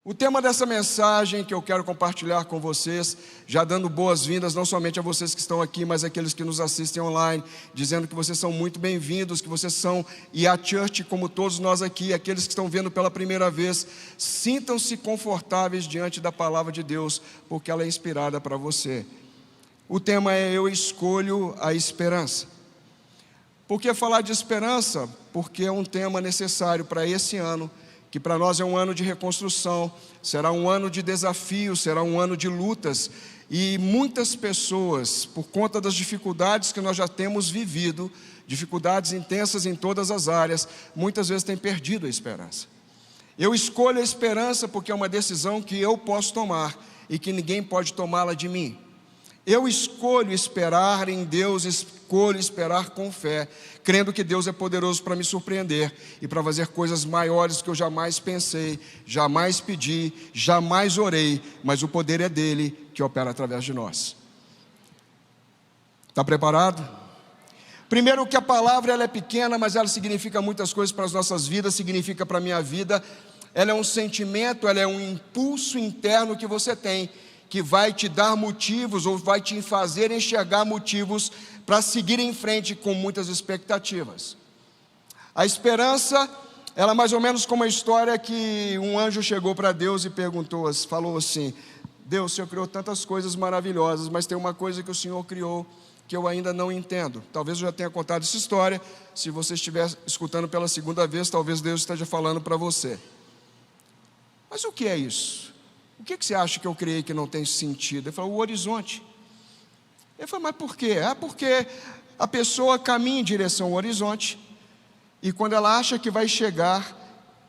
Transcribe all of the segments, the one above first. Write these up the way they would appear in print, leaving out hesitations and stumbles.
O tema dessa mensagem que eu quero compartilhar com vocês, já dando boas-vindas não somente a vocês que estão aqui, mas àqueles que nos assistem online, dizendo que vocês são muito bem-vindos, que vocês são IA Church, como todos nós aqui, aqueles que estão vendo pela primeira vez, sintam-se confortáveis diante da palavra de Deus, porque ela é inspirada para você. O tema é Eu Escolho a Esperança. Por que falar de esperança? Porque é um tema necessário para esse ano, que para nós é um ano de reconstrução, será um ano de desafios, será um ano de lutas, e muitas pessoas, por conta das dificuldades que nós já temos vivido, dificuldades intensas em todas as áreas, muitas vezes têm perdido a esperança. Eu escolho a esperança porque é uma decisão que eu posso tomar e que ninguém pode tomá-la de mim. Eu escolho esperar em Deus, escolho esperar com fé, crendo que Deus é poderoso para me surpreender e para fazer coisas maiores que eu jamais pensei, jamais pedi, jamais orei, mas o poder é dele que opera através de nós. Está preparado? Primeiro que a palavra ela é pequena, mas ela significa muitas coisas para as nossas vidas, significa para a minha vida. Ela é um sentimento, ela é um impulso interno que você tem, que vai te dar motivos ou vai te fazer enxergar motivos para seguir em frente com muitas expectativas. A esperança, ela é mais ou menos como a história que um anjo chegou para Deus e falou assim: Deus, o Senhor criou tantas coisas maravilhosas, mas tem uma coisa que o Senhor criou que eu ainda não entendo. Talvez eu já tenha contado essa história, se você estiver escutando pela segunda vez, talvez Deus esteja falando para você. Mas o que é isso? O que você acha que eu criei que não tem sentido? Ele falou: o horizonte. Ele falou: mas por quê? Porque a pessoa caminha em direção ao horizonte, e quando ela acha que vai chegar,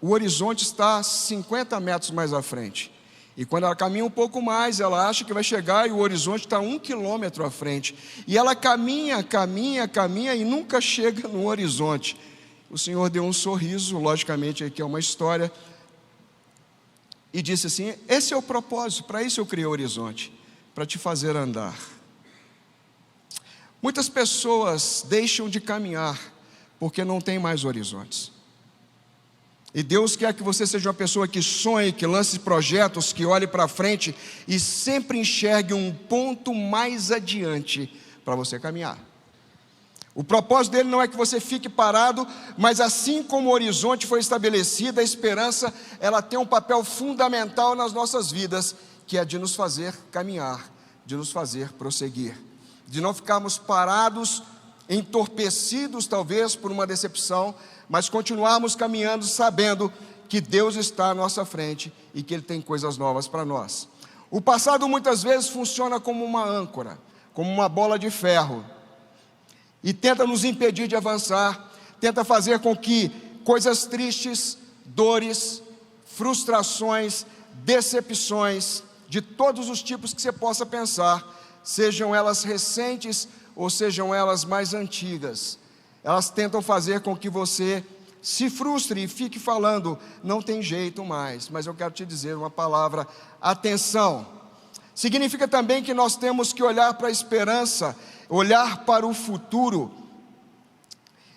o horizonte está 50 metros mais à frente. E quando ela caminha um pouco mais, ela acha que vai chegar e o horizonte está 1 quilômetro à frente. E ela caminha e nunca chega no horizonte. O Senhor deu um sorriso, logicamente aqui é uma história, e disse assim: esse é o propósito, para isso eu criei o horizonte, para te fazer andar. Muitas pessoas deixam de caminhar porque não tem mais horizontes. E Deus quer que você seja uma pessoa que sonhe, que lance projetos, que olhe para frente e sempre enxergue um ponto mais adiante para você caminhar. O propósito dele não é que você fique parado, mas assim como o horizonte foi estabelecido, a esperança, ela tem um papel fundamental nas nossas vidas, que é de nos fazer caminhar, de nos fazer prosseguir, de não ficarmos parados, entorpecidos talvez por uma decepção, mas continuarmos caminhando sabendo que Deus está à nossa frente e que Ele tem coisas novas para nós. O passado muitas vezes funciona como uma âncora, como uma bola de ferro, e tenta nos impedir de avançar, tenta fazer com que coisas tristes, dores, frustrações, decepções, de todos os tipos que você possa pensar, sejam elas recentes ou sejam elas mais antigas, elas tentam fazer com que você se frustre e fique falando: não tem jeito mais. Mas eu quero te dizer uma palavra: atenção. Significa também que nós temos que olhar para a esperança, olhar para o futuro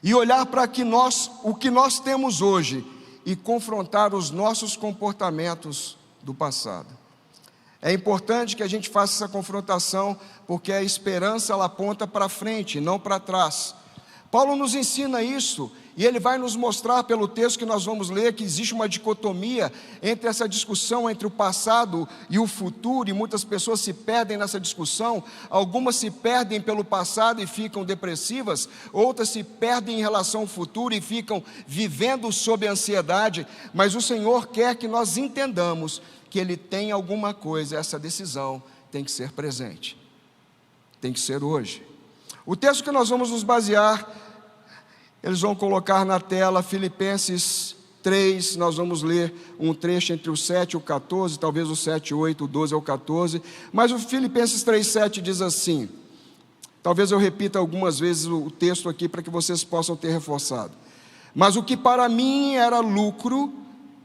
e olhar para o que nós temos hoje e confrontar os nossos comportamentos do passado. É importante que a gente faça essa confrontação, porque a esperança ela aponta para frente, não para trás. Paulo nos ensina isso, e ele vai nos mostrar pelo texto que nós vamos ler, que existe uma dicotomia entre essa discussão entre o passado e o futuro, e muitas pessoas se perdem nessa discussão. Algumas se perdem pelo passado e ficam depressivas, outras se perdem em relação ao futuro e ficam vivendo sob ansiedade, mas o Senhor quer que nós entendamos que Ele tem alguma coisa, essa decisão tem que ser presente, tem que ser hoje. O texto que nós vamos nos basear, eles vão colocar na tela Filipenses 3, nós vamos ler um trecho entre o 7 e o 14, talvez o 7, 8, o 12 ao 14, mas o Filipenses 3, 7 diz assim, talvez eu repita algumas vezes o texto aqui para que vocês possam ter reforçado: mas o que para mim era lucro,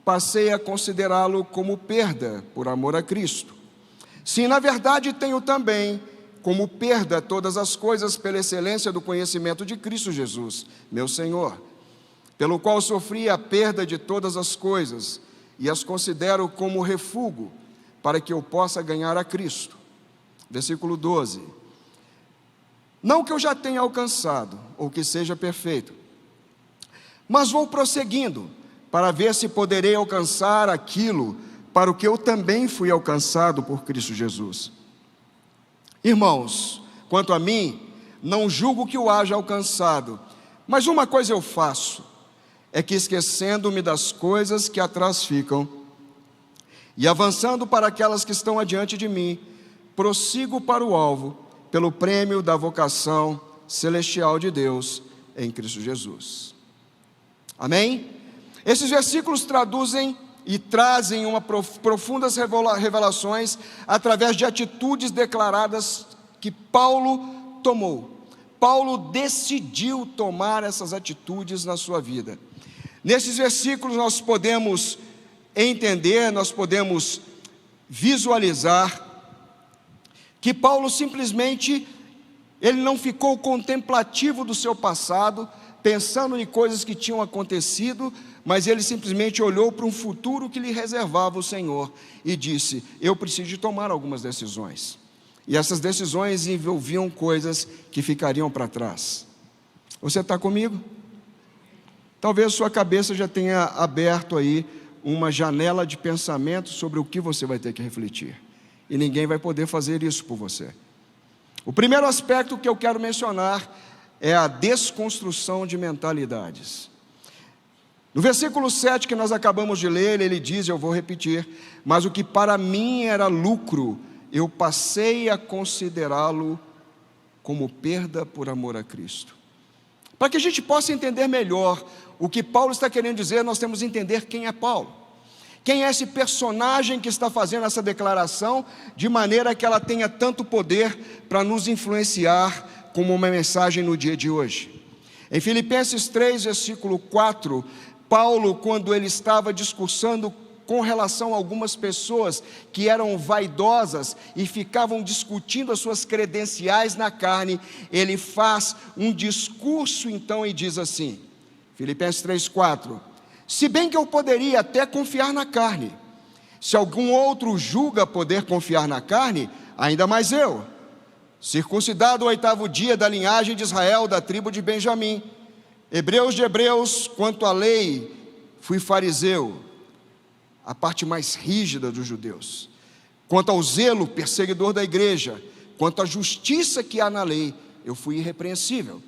passei a considerá-lo como perda, por amor a Cristo. Sim, na verdade tenho também como perda todas as coisas pela excelência do conhecimento de Cristo Jesus, meu Senhor, pelo qual sofri a perda de todas as coisas, e as considero como refúgio para que eu possa ganhar a Cristo. Versículo 12. Não que eu já tenha alcançado, ou que seja perfeito, mas vou prosseguindo, para ver se poderei alcançar aquilo para o que eu também fui alcançado por Cristo Jesus. Irmãos, quanto a mim, não julgo que o haja alcançado, mas uma coisa eu faço, é que esquecendo-me das coisas que atrás ficam, e avançando para aquelas que estão adiante de mim, prossigo para o alvo, pelo prêmio da vocação celestial de Deus em Cristo Jesus. Amém? Esses versículos traduzem e trazem profundas revelações através de atitudes declaradas que Paulo tomou. Paulo decidiu tomar essas atitudes na sua vida. Nesses versículos nós podemos entender, nós podemos visualizar que Paulo simplesmente, ele não ficou contemplativo do seu passado, pensando em coisas que tinham acontecido, mas ele simplesmente olhou para um futuro que lhe reservava o Senhor e disse: eu preciso de tomar algumas decisões. E essas decisões envolviam coisas que ficariam para trás. Você está comigo? Talvez sua cabeça já tenha aberto aí uma janela de pensamento sobre o que você vai ter que refletir. E ninguém vai poder fazer isso por você. O primeiro aspecto que eu quero mencionar é a desconstrução de mentalidades. No versículo 7 que nós acabamos de ler, ele diz, eu vou repetir: mas o que para mim era lucro, eu passei a considerá-lo como perda por amor a Cristo. Para que a gente possa entender melhor o que Paulo está querendo dizer, nós temos que entender quem é Paulo. Quem é esse personagem que está fazendo essa declaração, de maneira que ela tenha tanto poder para nos influenciar como uma mensagem no dia de hoje. Em Filipenses 3, versículo 4, Paulo, quando ele estava discursando com relação a algumas pessoas que eram vaidosas e ficavam discutindo as suas credenciais na carne, ele faz um discurso então e diz assim, Filipenses 3:4, se bem que eu poderia até confiar na carne, se algum outro julga poder confiar na carne, ainda mais eu, circuncidado o 8º dia da linhagem de Israel, da tribo de Benjamim, hebreus de hebreus, quanto à lei, fui fariseu, a parte mais rígida dos judeus, quanto ao zelo, perseguidor da igreja, quanto à justiça que há na lei, eu fui irrepreensível.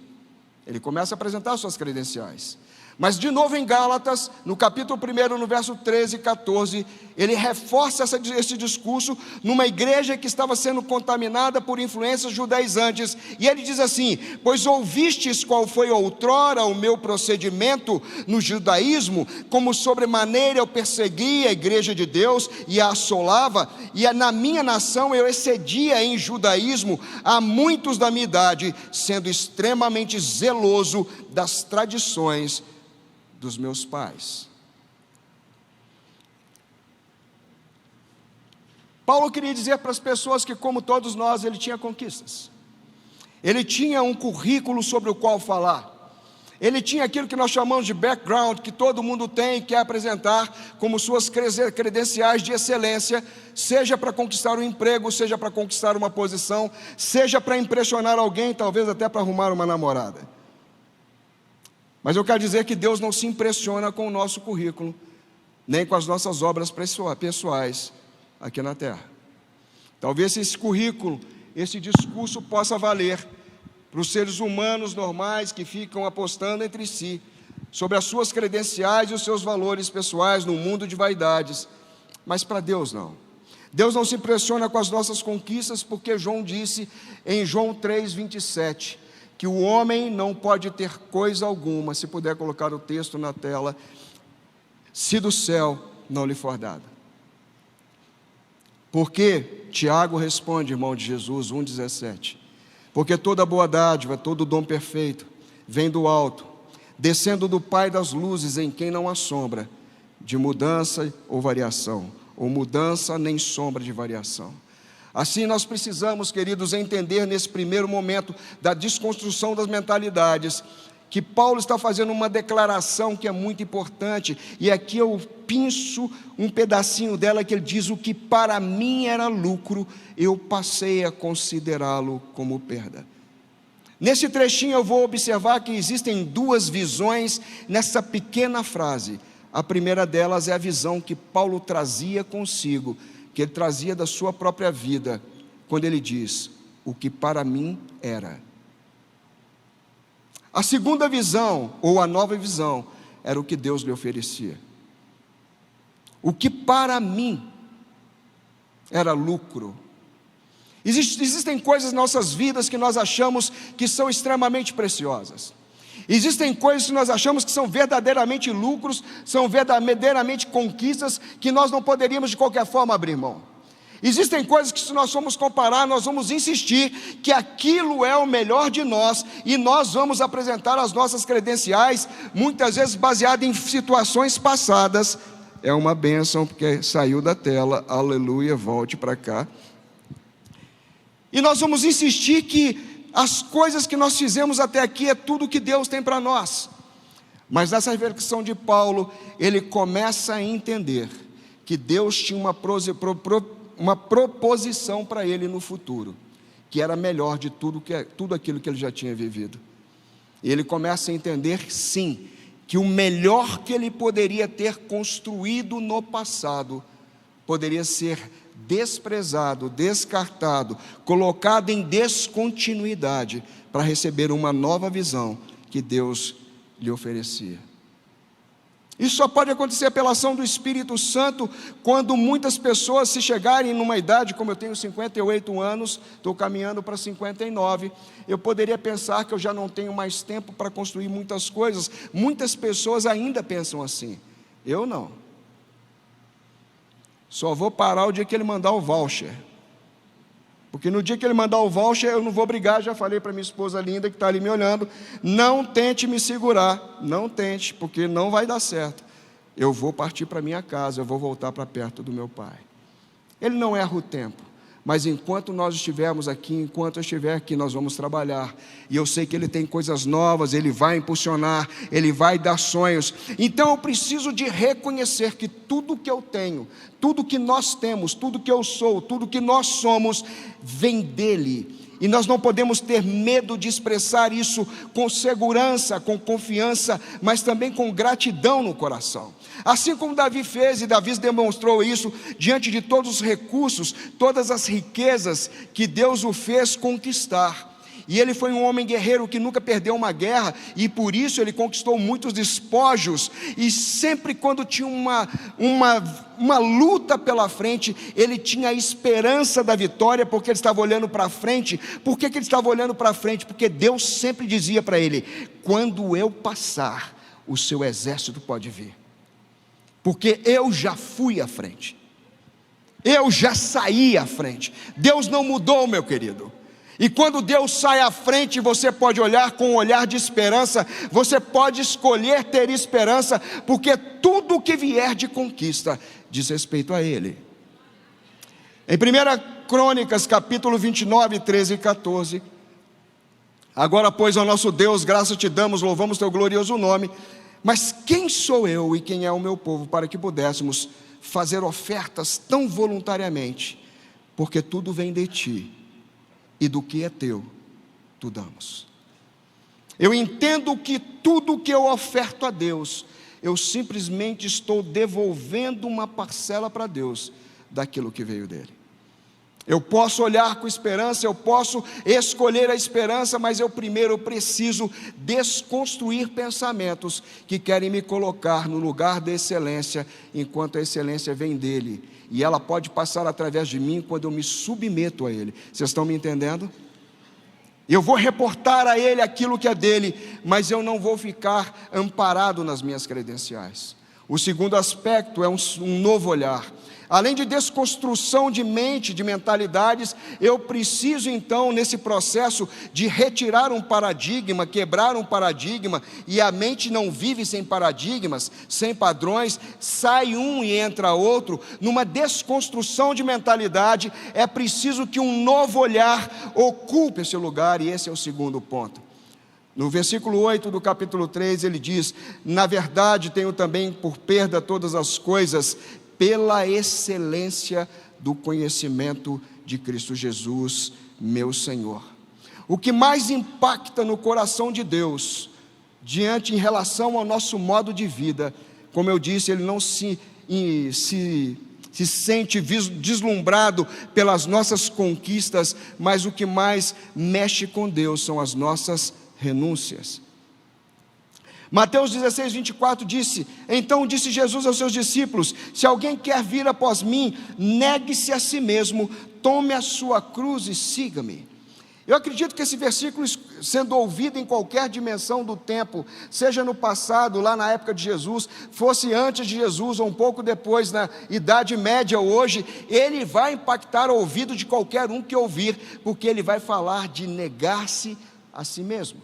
Ele começa a apresentar suas credenciais. Mas de novo em Gálatas, no capítulo 1, no verso 13 e 14, ele reforça esse discurso numa igreja que estava sendo contaminada por influências judaizantes, e ele diz assim, pois ouvistes qual foi outrora o meu procedimento no judaísmo, como sobremaneira eu persegui a igreja de Deus e a assolava, e na minha nação eu excedia em judaísmo a muitos da minha idade, sendo extremamente zeloso das tradições dos meus pais. Paulo queria dizer para as pessoas que, como todos nós, ele tinha conquistas. Ele tinha um currículo sobre o qual falar. Ele tinha aquilo que nós chamamos de background, que todo mundo tem e quer apresentar como suas credenciais de excelência, seja para conquistar um emprego, seja para conquistar uma posição, seja para impressionar alguém, talvez até para arrumar uma namorada. Mas eu quero dizer que Deus não se impressiona com o nosso currículo, nem com as nossas obras pessoais aqui na terra. Talvez esse currículo, esse discurso possa valer para os seres humanos normais que ficam apostando entre si sobre as suas credenciais e os seus valores pessoais num mundo de vaidades, mas para Deus não. Deus não se impressiona com as nossas conquistas, porque João disse em João 3:27, que o homem não pode ter coisa alguma, se puder colocar o texto na tela, se do céu não lhe for dado. Porque, Tiago responde, irmão de Jesus, 1,17, porque toda boa dádiva, todo dom perfeito, vem do alto, descendo do Pai das luzes, em quem não há sombra de mudança ou variação, ou mudança nem sombra de variação. Assim nós precisamos, queridos, entender nesse primeiro momento da desconstrução das mentalidades, que Paulo está fazendo uma declaração que é muito importante, e aqui eu pinço um pedacinho dela, que ele diz: o que para mim era lucro, eu passei a considerá-lo como perda. Nesse trechinho eu vou observar que existem duas visões nessa pequena frase. A primeira delas é a visão que Paulo trazia consigo, que ele trazia da sua própria vida, quando ele diz: o que para mim era. A segunda visão, ou a nova visão, era o que Deus lhe oferecia. O que para mim era lucro. Existem coisas em nossas vidas que nós achamos que são extremamente preciosas. Existem coisas que nós achamos que são verdadeiramente lucros, são verdadeiramente conquistas, que nós não poderíamos de qualquer forma abrir mão. Existem coisas que, se nós formos comparar, nós vamos insistir que aquilo é o melhor de nós, e nós vamos apresentar as nossas credenciais, muitas vezes baseado em situações passadas. É uma bênção, porque saiu da tela, aleluia, volte para cá. E nós vamos insistir que as coisas que nós fizemos até aqui é tudo que Deus tem para nós. Mas nessa reflexão de Paulo, ele começa a entender que Deus tinha uma proposição para ele no futuro, que era melhor de tudo aquilo que ele já tinha vivido. E ele começa a entender, sim, que o melhor que ele poderia ter construído no passado poderia ser desprezado, descartado, colocado em descontinuidade, para receber uma nova visão que Deus lhe oferecia. Isso só pode acontecer pela ação do Espírito Santo, quando muitas pessoas, se chegarem numa idade, como eu tenho 58 anos, estou caminhando para 59, eu poderia pensar que eu já não tenho mais tempo para construir muitas coisas. Muitas pessoas ainda pensam assim, eu não. Só vou parar o dia que ele mandar o voucher, porque no dia que ele mandar o voucher eu não vou brigar. Já falei para minha esposa linda que está ali me olhando: não tente me segurar, não tente, porque não vai dar certo. Eu vou partir para minha casa, eu vou voltar para perto do meu pai. Ele não erra o tempo, mas enquanto nós estivermos aqui, enquanto eu estiver aqui, nós vamos trabalhar, e eu sei que Ele tem coisas novas, Ele vai impulsionar, Ele vai dar sonhos. Então eu preciso de reconhecer que tudo que eu tenho, tudo que nós temos, tudo que eu sou, tudo que nós somos, vem dEle. E nós não podemos ter medo de expressar isso com segurança, com confiança, mas também com gratidão no coração. Assim como Davi fez, e Davi demonstrou isso diante de todos os recursos, todas as riquezas que Deus o fez conquistar. E ele foi um homem guerreiro que nunca perdeu uma guerra, e por isso ele conquistou muitos despojos, e sempre quando tinha uma luta pela frente, ele tinha a esperança da vitória, porque ele estava olhando para frente. Por que ele estava olhando para frente? Porque Deus sempre dizia para ele: quando eu passar, o seu exército pode vir, porque eu já fui à frente, eu já saí à frente. Deus não mudou, meu querido. E quando Deus sai à frente, você pode olhar com um olhar de esperança, você pode escolher ter esperança, porque tudo que vier de conquista diz respeito a Ele. Em 1 Crônicas, capítulo 29, 13 e 14, agora, pois, ó nosso Deus, graças te damos, louvamos teu glorioso nome, mas quem sou eu e quem é o meu povo, para que pudéssemos fazer ofertas tão voluntariamente? Porque tudo vem de ti, e do que é teu, tu damos. Eu entendo que tudo que eu oferto a Deus, eu simplesmente estou devolvendo uma parcela para Deus daquilo que veio dele. Eu posso olhar com esperança, eu posso escolher a esperança, mas eu primeiro preciso desconstruir pensamentos que querem me colocar no lugar da excelência, enquanto a excelência vem dele, e ela pode passar através de mim quando eu me submeto a ele. Vocês estão me entendendo? Eu vou reportar a ele aquilo que é dele, mas eu não vou ficar amparado nas minhas credenciais. O segundo aspecto é um novo olhar. Além de desconstrução de mente, de mentalidades, eu preciso então, nesse processo de retirar um paradigma, quebrar um paradigma, e a mente não vive sem paradigmas, sem padrões, sai um e entra outro. Numa desconstrução de mentalidade, é preciso que um novo olhar ocupe esse lugar, e esse é o segundo ponto. No versículo 8 do capítulo 3, ele diz: na verdade tenho também por perda todas as coisas, pela excelência do conhecimento de Cristo Jesus, meu Senhor. O que mais impacta no coração de Deus, em relação ao nosso modo de vida, como eu disse, Ele não se sente deslumbrado pelas nossas conquistas, mas o que mais mexe com Deus são as nossas renúncias. Mateus 16, 24 disse: então disse Jesus aos seus discípulos: se alguém quer vir após mim, negue-se a si mesmo, tome a sua cruz e siga-me. Eu acredito que esse versículo, sendo ouvido em qualquer dimensão do tempo, seja no passado, lá na época de Jesus, fosse antes de Jesus ou um pouco depois, na Idade Média ou hoje, ele vai impactar o ouvido de qualquer um que ouvir, porque ele vai falar de negar-se a si mesmo.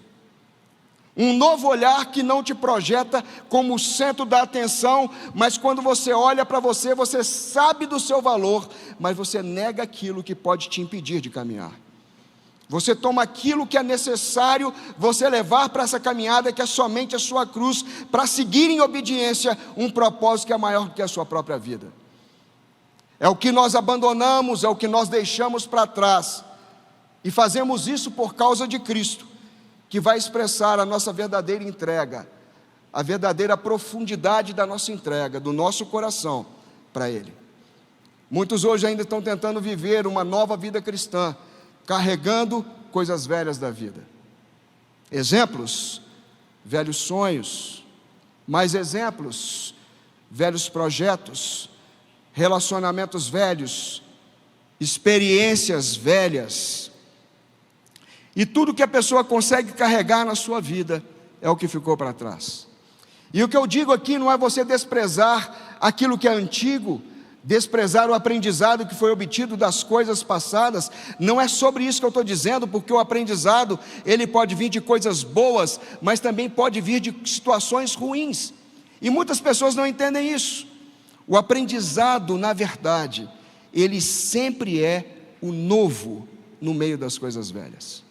Um novo olhar que não te projeta como o centro da atenção, mas quando você olha para você, você sabe do seu valor, mas você nega aquilo que pode te impedir de caminhar. Você toma aquilo que é necessário você levar para essa caminhada, que é somente a sua cruz, para seguir em obediência um propósito que é maior do que a sua própria vida. É o que nós abandonamos, é o que nós deixamos para trás, e fazemos isso por causa de Cristo, que vai expressar a nossa verdadeira entrega, a verdadeira profundidade da nossa entrega, do nosso coração para Ele. Muitos hoje ainda estão tentando viver uma nova vida cristã, carregando coisas velhas da vida. Exemplos: velhos sonhos. Mais exemplos: velhos projetos, relacionamentos velhos, experiências velhas. E tudo que a pessoa consegue carregar na sua vida é o que ficou para trás. E o que eu digo aqui não é você desprezar aquilo que é antigo, desprezar o aprendizado que foi obtido das coisas passadas. Não é sobre isso que eu estou dizendo, porque o aprendizado, ele pode vir de coisas boas, mas também pode vir de situações ruins, e muitas pessoas não entendem isso. O aprendizado, na verdade, ele sempre é o novo no meio das coisas velhas.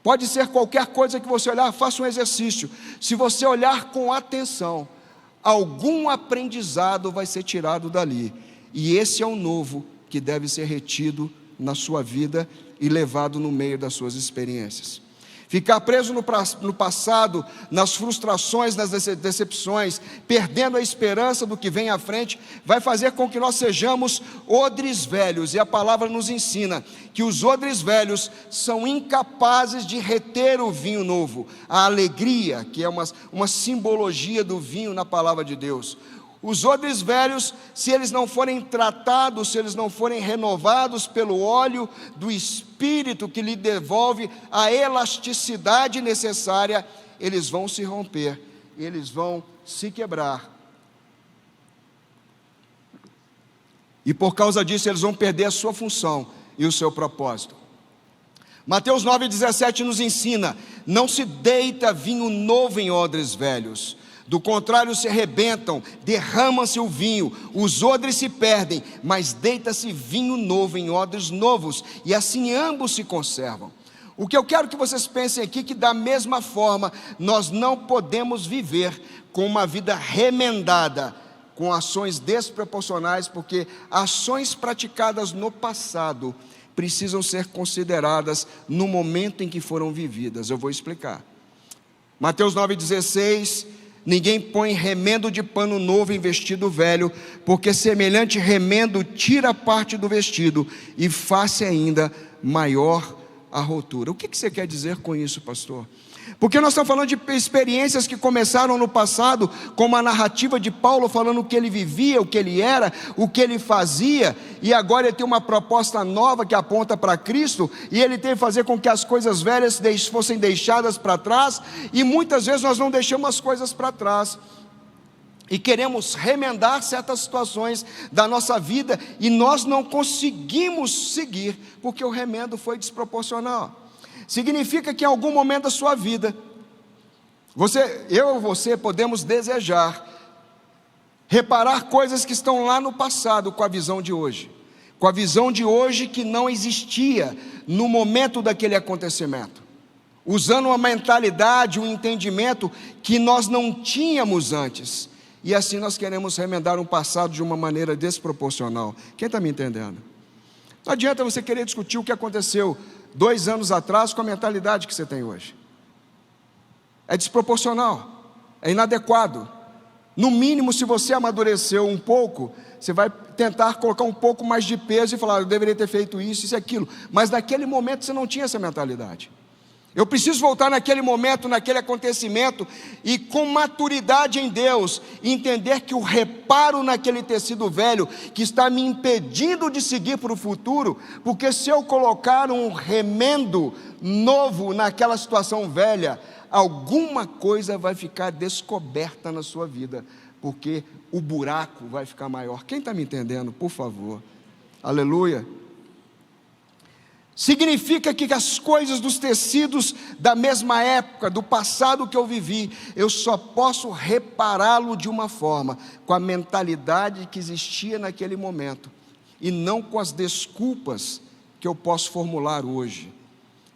Pode ser qualquer coisa que você olhar. Faça um exercício: se você olhar com atenção, algum aprendizado vai ser tirado dali, e esse é o novo que deve ser retido na sua vida e levado no meio das suas experiências. Ficar preso no passado, nas frustrações, nas decepções, perdendo a esperança do que vem à frente, vai fazer com que nós sejamos odres velhos, e a palavra nos ensina que os odres velhos são incapazes de reter o vinho novo, a alegria, que é uma simbologia do vinho na palavra de Deus. Os odres velhos, se eles não forem tratados, se eles não forem renovados pelo óleo do Espírito, que lhe devolve a elasticidade necessária, eles vão se romper, eles vão se quebrar. E por causa disso eles vão perder a sua função e o seu propósito. Mateus 9,17 nos ensina: não se deita vinho novo em odres velhos, do contrário se arrebentam, derrama-se o vinho, os odres se perdem, mas deita-se vinho novo em odres novos, e assim ambos se conservam. O que eu quero que vocês pensem aqui, que da mesma forma, nós não podemos viver com uma vida remendada, com ações desproporcionais, porque ações praticadas no passado precisam ser consideradas no momento em que foram vividas. Eu vou explicar. Mateus 9,16: ninguém põe remendo de pano novo em vestido velho, porque semelhante remendo tira parte do vestido e faz ainda maior a rotura. O que você quer dizer com isso, pastor? Porque nós estamos falando de experiências que começaram no passado, como a narrativa de Paulo falando o que ele vivia, o que ele era, o que ele fazia, e agora ele tem uma proposta nova que aponta para Cristo, e ele tem que fazer com que as coisas velhas fossem deixadas para trás, e muitas vezes nós não deixamos as coisas para trás, e queremos remendar certas situações da nossa vida, e nós não conseguimos seguir, porque o remendo foi desproporcional. Significa que em algum momento da sua vida, eu ou você podemos desejar reparar coisas que estão lá no passado com a visão de hoje, que não existia no momento daquele acontecimento. usando uma mentalidade, um entendimento que nós não tínhamos antes. E assim nós queremos remendar um passado de uma maneira desproporcional. Quem está me entendendo? Não adianta você querer discutir o que aconteceu 2 anos atrás com a mentalidade que você tem hoje. É desproporcional, é inadequado. No mínimo, se você amadureceu um pouco, você vai tentar colocar um pouco mais de peso e falar, eu deveria ter feito isso e aquilo. Mas naquele momento você não tinha essa mentalidade. Eu preciso voltar naquele momento, naquele acontecimento, e com maturidade em Deus, entender que o reparo naquele tecido velho, que está me impedindo de seguir para o futuro, porque se eu colocar um remendo novo naquela situação velha, alguma coisa vai ficar descoberta na sua vida, porque o buraco vai ficar maior. Quem está me entendendo, por favor? Aleluia. Significa que as coisas dos tecidos da mesma época, do passado que eu vivi, eu só posso repará-lo de uma forma, com a mentalidade que existia naquele momento, e não com as desculpas que eu posso formular hoje.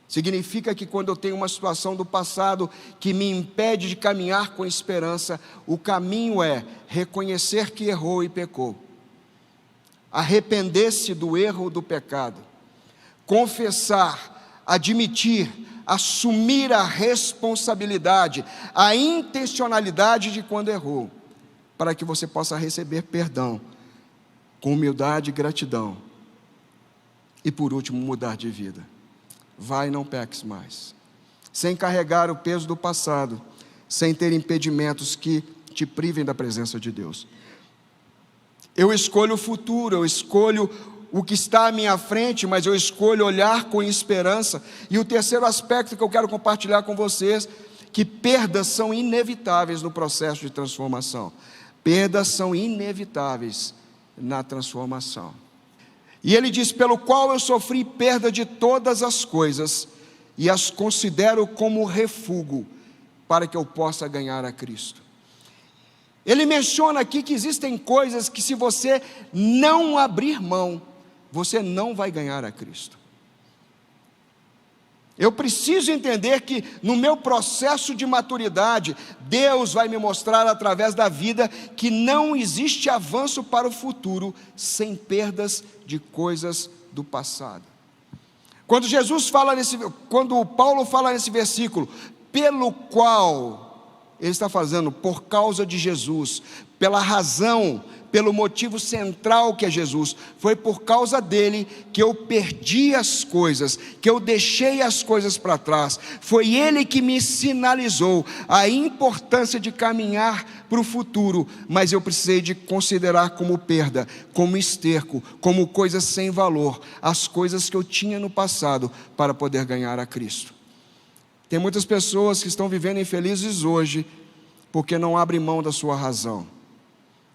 Significa que quando eu tenho uma situação do passado que me impede de caminhar com esperança, o caminho é reconhecer que errou e pecou, arrepender-se do erro, do pecado, confessar, admitir, assumir a responsabilidade, a intencionalidade de quando errou, para que você possa receber perdão, com humildade e gratidão, e por último mudar de vida. Vai, não peques mais, sem carregar o peso do passado, sem ter impedimentos que te privem da presença de Deus. Eu escolho o futuro, eu escolho o que está à minha frente, mas eu escolho olhar com esperança. E o terceiro aspecto que eu quero compartilhar com vocês, que perdas são inevitáveis no processo de transformação. Perdas são inevitáveis na transformação. E ele diz, pelo qual eu sofri perda de todas as coisas, e as considero como refúgio, para que eu possa ganhar a Cristo. Ele menciona aqui que existem coisas que se você não abrir mão, você não vai ganhar a Cristo. Eu preciso entender que no meu processo de maturidade, Deus vai me mostrar através da vida que não existe avanço para o futuro sem perdas de coisas do passado. Quando Paulo fala nesse versículo, pelo qual, ele está fazendo por causa de Jesus, pela razão, pelo motivo central que é Jesus, foi por causa dele que eu perdi as coisas, que eu deixei as coisas para trás, foi ele que me sinalizou a importância de caminhar para o futuro, mas eu precisei de considerar como perda, como esterco, como coisas sem valor, as coisas que eu tinha no passado, para poder ganhar a Cristo. Tem muitas pessoas que estão vivendo infelizes hoje, porque não abrem mão da sua razão.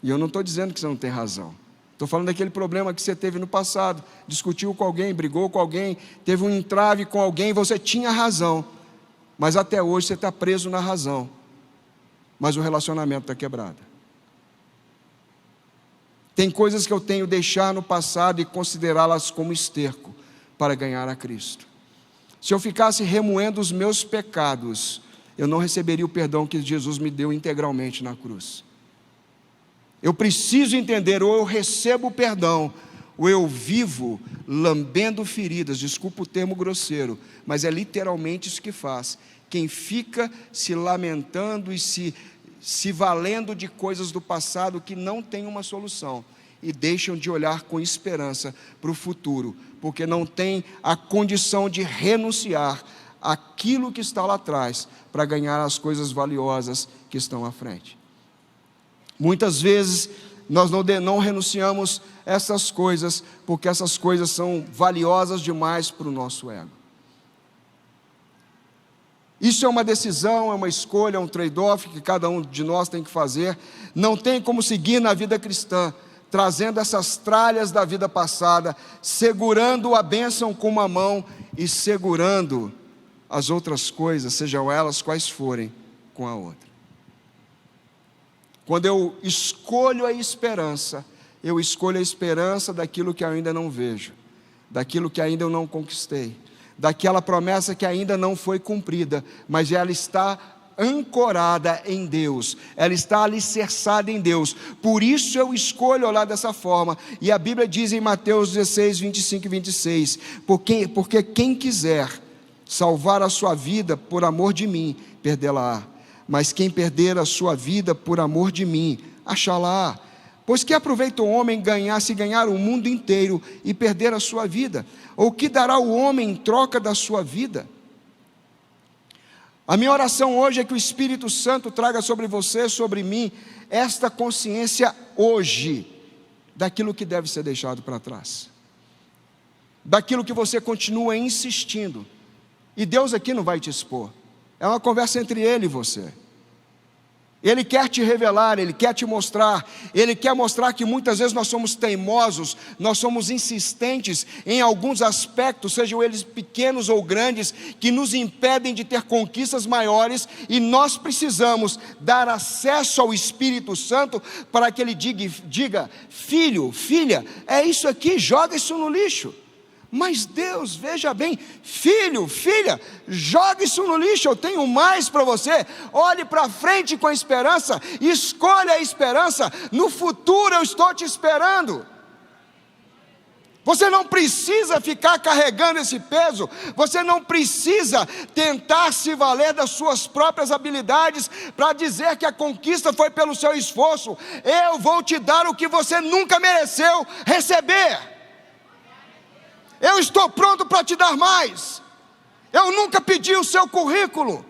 E eu não estou dizendo que você não tem razão. Estou falando daquele problema que você teve no passado. Discutiu com alguém, brigou com alguém, teve um entrave com alguém, você tinha razão. Mas até hoje você está preso na razão. Mas o relacionamento está quebrado. Tem coisas que eu tenho que deixar no passado e considerá-las como esterco para ganhar a Cristo. Se eu ficasse remoendo os meus pecados, eu não receberia o perdão que Jesus me deu integralmente na cruz. Eu preciso entender, ou eu recebo o perdão, ou eu vivo lambendo feridas, desculpa o termo grosseiro, mas é literalmente isso que faz. Quem fica se lamentando e se valendo de coisas do passado que não tem uma solução, e deixam de olhar com esperança para o futuro, porque não tem a condição de renunciar àquilo que está lá atrás, para ganhar as coisas valiosas que estão à frente. Muitas vezes nós não renunciamos a essas coisas, porque essas coisas são valiosas demais para o nosso ego. Isso é uma decisão, é uma escolha, é um trade-off que cada um de nós tem que fazer. Não tem como seguir na vida cristã, trazendo essas tralhas da vida passada, segurando a bênção com uma mão e segurando as outras coisas, sejam elas quais forem, com a outra. Quando eu escolho a esperança, eu escolho a esperança daquilo que ainda não vejo, daquilo que ainda eu não conquistei, daquela promessa que ainda não foi cumprida, mas ela está ancorada em Deus, ela está alicerçada em Deus. Por isso eu escolho olhar dessa forma. E a Bíblia diz em Mateus 16, 25 e 26, porque quem quiser salvar a sua vida por amor de mim, perdê-la-á, mas quem perder a sua vida por amor de mim, achá-la-á. Pois que aproveita o homem se ganhar o mundo inteiro e perder a sua vida? Ou que dará o homem em troca da sua vida? A minha oração hoje é que o Espírito Santo traga sobre você, sobre mim, esta consciência hoje, daquilo que deve ser deixado para trás, daquilo que você continua insistindo, e Deus aqui não vai te expor, é uma conversa entre Ele e você. Ele quer te revelar, Ele quer te mostrar, Ele quer mostrar que muitas vezes nós somos teimosos, nós somos insistentes em alguns aspectos, sejam eles pequenos ou grandes, que nos impedem de ter conquistas maiores, e nós precisamos dar acesso ao Espírito Santo, para que Ele diga, filho, filha, é isso aqui, joga isso no lixo. Mas Deus, veja bem, filho, filha, joga isso no lixo, eu tenho mais para você. Olhe para frente com a esperança, escolha a esperança, no futuro eu estou te esperando. Você não precisa ficar carregando esse peso, você não precisa tentar se valer das suas próprias habilidades para dizer que a conquista foi pelo seu esforço. Eu vou te dar o que você nunca mereceu receber. Eu estou pronto para te dar mais. Eu nunca pedi o seu currículo.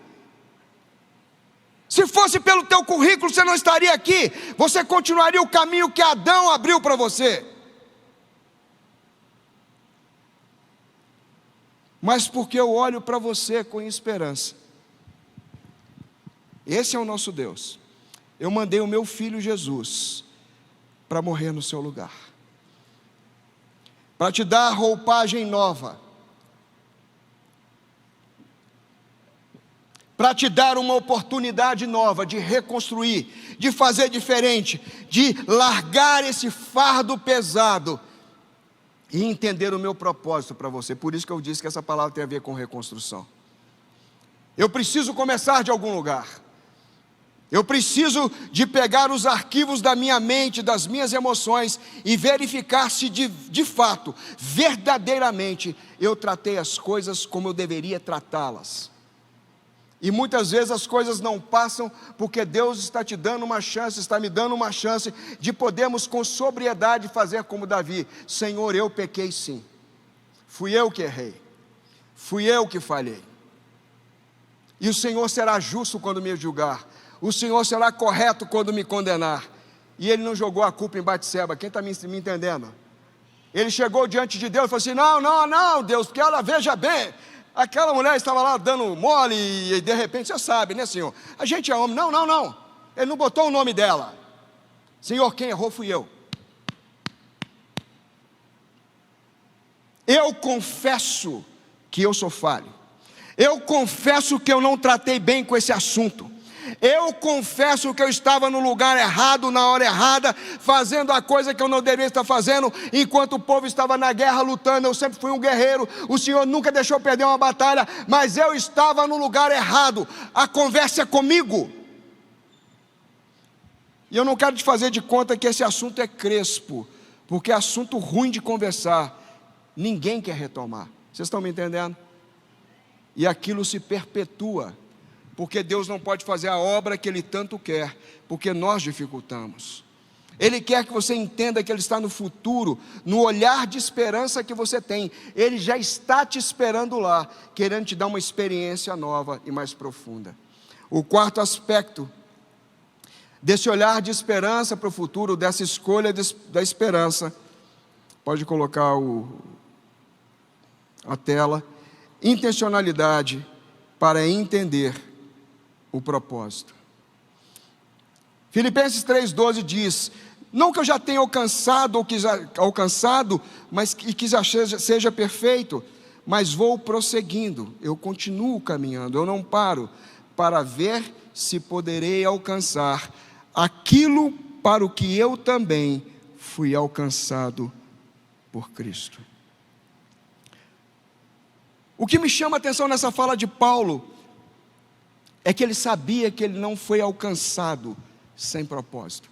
Se fosse pelo teu currículo, você não estaria aqui. Você continuaria o caminho que Adão abriu para você. Mas porque eu olho para você com esperança. Esse é o nosso Deus. Eu mandei o meu filho Jesus para morrer no seu lugar, para te dar roupagem nova, para te dar uma oportunidade nova de reconstruir, de fazer diferente, de largar esse fardo pesado e entender o meu propósito para você. Por isso que eu disse que essa palavra tem a ver com reconstrução. Eu preciso começar de algum lugar. Eu preciso de pegar os arquivos da minha mente, das minhas emoções, e verificar se de fato, verdadeiramente, eu tratei as coisas como eu deveria tratá-las. E muitas vezes as coisas não passam, porque Deus está te dando uma chance, está me dando uma chance, de podermos com sobriedade fazer como Davi: Senhor, eu pequei sim, fui eu que errei, fui eu que falhei, e o Senhor será justo quando me julgar, o Senhor será correto quando me condenar. E ele não jogou a culpa em Batseba. Quem está me entendendo? Ele chegou diante de Deus e falou assim: não, Deus, porque ela, veja bem, aquela mulher estava lá dando mole, e de repente, você sabe, né, Senhor? A gente é homem. Não, ele não botou o nome dela. Senhor, quem errou fui eu. Eu confesso que eu sou falho. Eu confesso que eu não tratei bem com esse assunto. Eu confesso que eu estava no lugar errado, na hora errada, fazendo a coisa que eu não deveria estar fazendo, enquanto o povo estava na guerra lutando. Eu sempre fui um guerreiro, o Senhor nunca deixou eu perder uma batalha, mas eu estava no lugar errado. A conversa é comigo. E eu não quero te fazer de conta que esse assunto é crespo, porque é assunto ruim de conversar, ninguém quer retomar. Vocês estão me entendendo? E aquilo se perpetua, porque Deus não pode fazer a obra que Ele tanto quer, porque nós dificultamos. Ele quer que você entenda que Ele está no futuro, no olhar de esperança que você tem. Ele já está te esperando lá, querendo te dar uma experiência nova e mais profunda. O quarto aspecto desse olhar de esperança para o futuro, dessa escolha da esperança, pode colocar a tela: intencionalidade para entender o propósito. Filipenses 3,12 diz: não que eu já tenha alcançado, mas que já seja perfeito, mas vou prosseguindo, eu continuo caminhando, eu não paro, para ver se poderei alcançar aquilo para o que eu também fui alcançado por Cristo. O que me chama a atenção nessa fala de Paulo é que ele sabia que ele não foi alcançado sem propósito.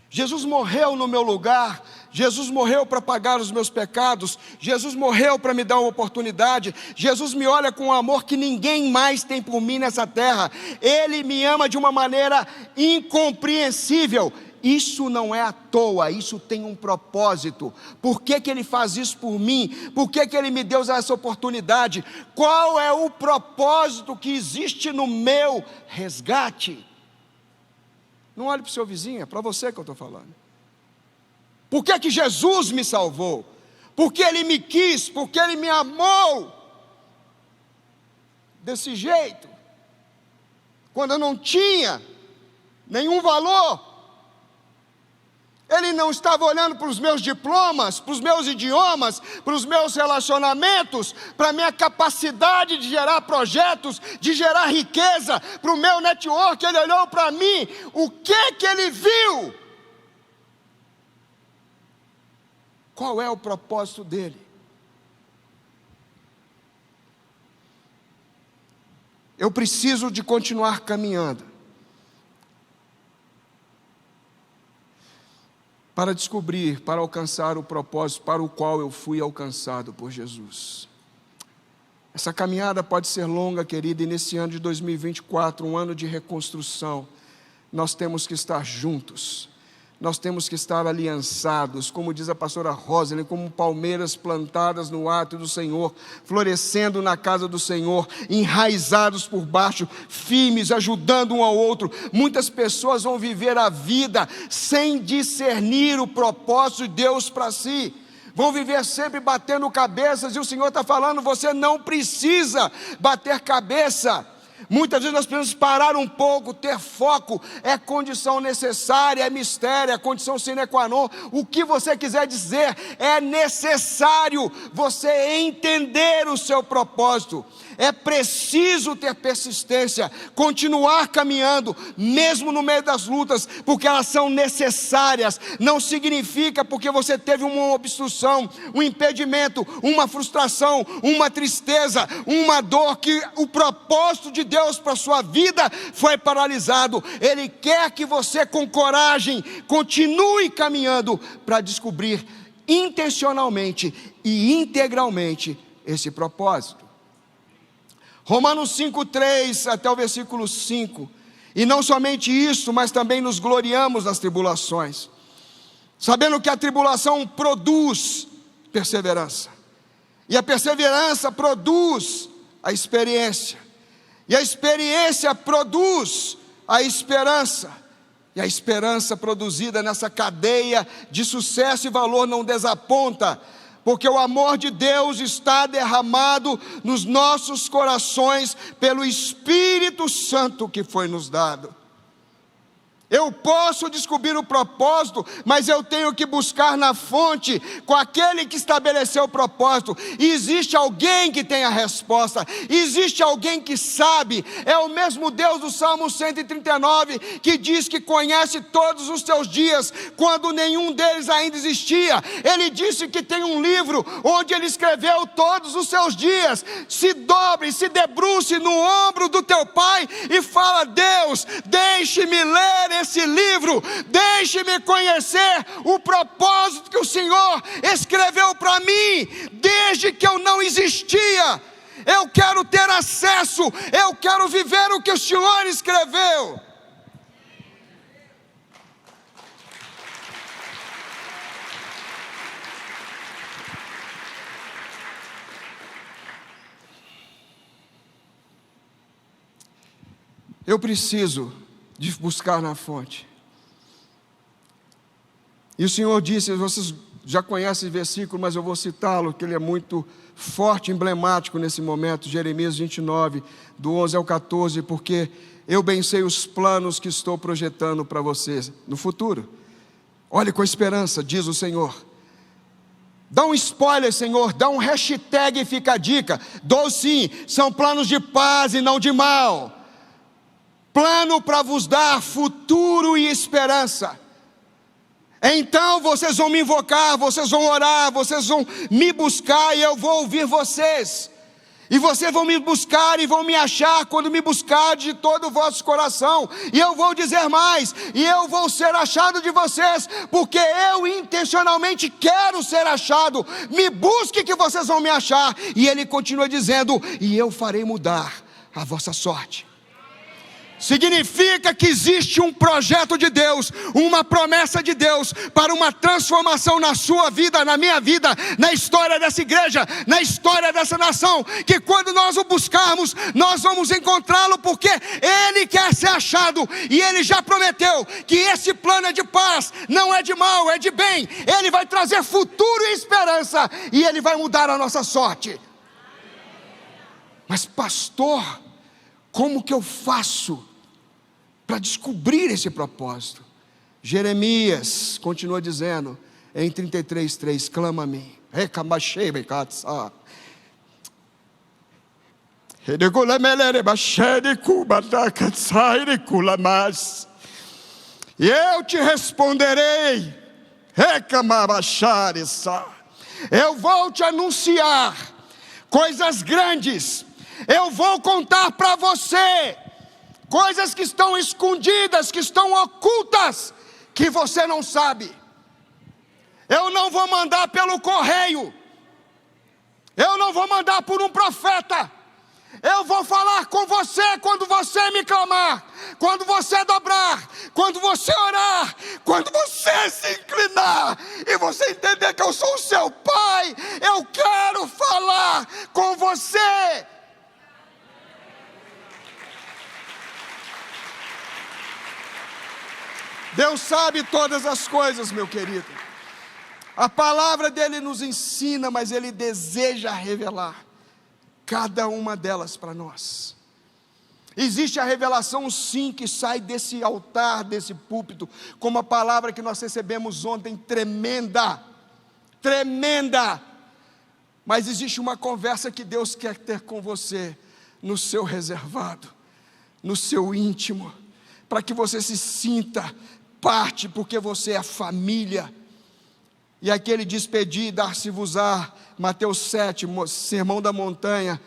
Jesus morreu no meu lugar, Jesus morreu para pagar os meus pecados, Jesus morreu para me dar uma oportunidade, Jesus me olha com um amor que ninguém mais tem por mim nessa terra, Ele me ama de uma maneira incompreensível. Isso não é à toa, isso tem um propósito. Por que Ele faz isso por mim? Por que Ele me deu essa oportunidade? Qual é o propósito que existe no meu resgate? Não olhe para o seu vizinho, é para você que eu estou falando. Por que Jesus me salvou? Porque Ele me quis, porque Ele me amou desse jeito, quando eu não tinha nenhum valor. Ele não estava olhando para os meus diplomas, para os meus idiomas, para os meus relacionamentos, para a minha capacidade de gerar projetos, de gerar riqueza, para o meu network. Ele olhou para mim. O que Ele viu? Qual é o propósito dele? Eu preciso de continuar caminhando para descobrir, para alcançar o propósito para o qual eu fui alcançado por Jesus. Essa caminhada pode ser longa, querida, e nesse ano de 2024, um ano de reconstrução, nós temos que estar juntos, nós temos que estar aliançados, como diz a pastora Rosane, como palmeiras plantadas no ato do Senhor, florescendo na casa do Senhor, enraizados por baixo, firmes, ajudando um ao outro. Muitas pessoas vão viver a vida sem discernir o propósito de Deus para si, vão viver sempre batendo cabeças, e o Senhor está falando, você não precisa bater cabeça. Muitas vezes nós precisamos parar um pouco, ter foco, é condição necessária, é mistério, é condição sine qua non, o que você quiser dizer, é necessário você entender o seu propósito, é preciso ter persistência, continuar caminhando, mesmo no meio das lutas, porque elas são necessárias. Não significa porque você teve uma obstrução, um impedimento, uma frustração, uma tristeza, uma dor, que o propósito de Deus para a sua vida foi paralisado. Ele quer que você, com coragem, continue caminhando para descobrir intencionalmente e integralmente esse propósito. Romanos 5:3 até o versículo 5, e não somente isso, mas também nos gloriamos nas tribulações, sabendo que a tribulação produz perseverança, e a perseverança produz a experiência, e a experiência produz a esperança, e a esperança produzida nessa cadeia de sucesso e valor não desaponta, porque o amor de Deus está derramado nos nossos corações pelo Espírito Santo que foi nos dado. Eu posso descobrir o propósito, mas eu tenho que buscar na fonte, com aquele que estabeleceu o propósito. E existe alguém que tem a resposta, existe alguém que sabe. É o mesmo Deus do Salmo 139, que diz que conhece todos os teus dias, quando nenhum deles ainda existia. Ele disse que tem um livro, onde ele escreveu todos os seus dias. Se dobre, se debruce no ombro do teu pai, e fala: Deus, deixe-me ler esse livro, deixe-me conhecer o propósito que o Senhor escreveu para mim, desde que eu não existia. Eu quero ter acesso, eu quero viver o que o Senhor escreveu. Eu preciso de buscar na fonte. E o Senhor disse, vocês já conhecem esse versículo, mas eu vou citá-lo, que ele é muito forte, emblemático nesse momento, Jeremias 29, do 11 ao 14, porque eu bem sei os planos que estou projetando para vocês no futuro. Olhe com esperança, diz o Senhor. Dá um spoiler, Senhor, dá um hashtag e fica a dica. Dou sim, são planos de paz e não de mal. Plano para vos dar futuro e esperança. Então vocês vão me invocar, vocês vão orar, vocês vão me buscar e eu vou ouvir vocês. E vocês vão me buscar e vão me achar quando me buscar de todo o vosso coração. E eu vou dizer mais, e eu vou ser achado de vocês, porque eu intencionalmente quero ser achado. Me busque que vocês vão me achar. E ele continua dizendo, e eu farei mudar a vossa sorte. Significa que existe um projeto de Deus, uma promessa de Deus para uma transformação na sua vida, na minha vida, na história dessa igreja, na história dessa nação, que quando nós o buscarmos, nós vamos encontrá-lo, porque Ele quer ser achado, e Ele já prometeu que esse plano é de paz, não é de mal, é de bem. Ele vai trazer futuro e esperança, e Ele vai mudar a nossa sorte. Mas pastor, como que eu faço para descobrir esse propósito? Jeremias continua dizendo em 33:3, clama a mim. E eu te responderei. Eu vou te anunciar coisas grandes. Eu vou contar para você coisas que estão escondidas, que estão ocultas, que você não sabe. Eu não vou mandar pelo correio, eu não vou mandar por um profeta. Eu vou falar com você quando você me clamar, quando você dobrar, quando você orar, quando você se inclinar e você entender que eu sou o seu pai. Eu quero falar com você. Deus sabe todas as coisas, meu querido. A palavra dele nos ensina, mas ele deseja revelar cada uma delas para nós. Existe a revelação sim que sai desse altar, desse púlpito, como a palavra que nós recebemos ontem, tremenda, tremenda. Mas existe uma conversa que Deus quer ter com você, no seu reservado, no seu íntimo, para que você se sinta parte, porque você é família. E aqui ele diz, pedi e dar-se-vos-á, Mateus 7, sermão da montanha.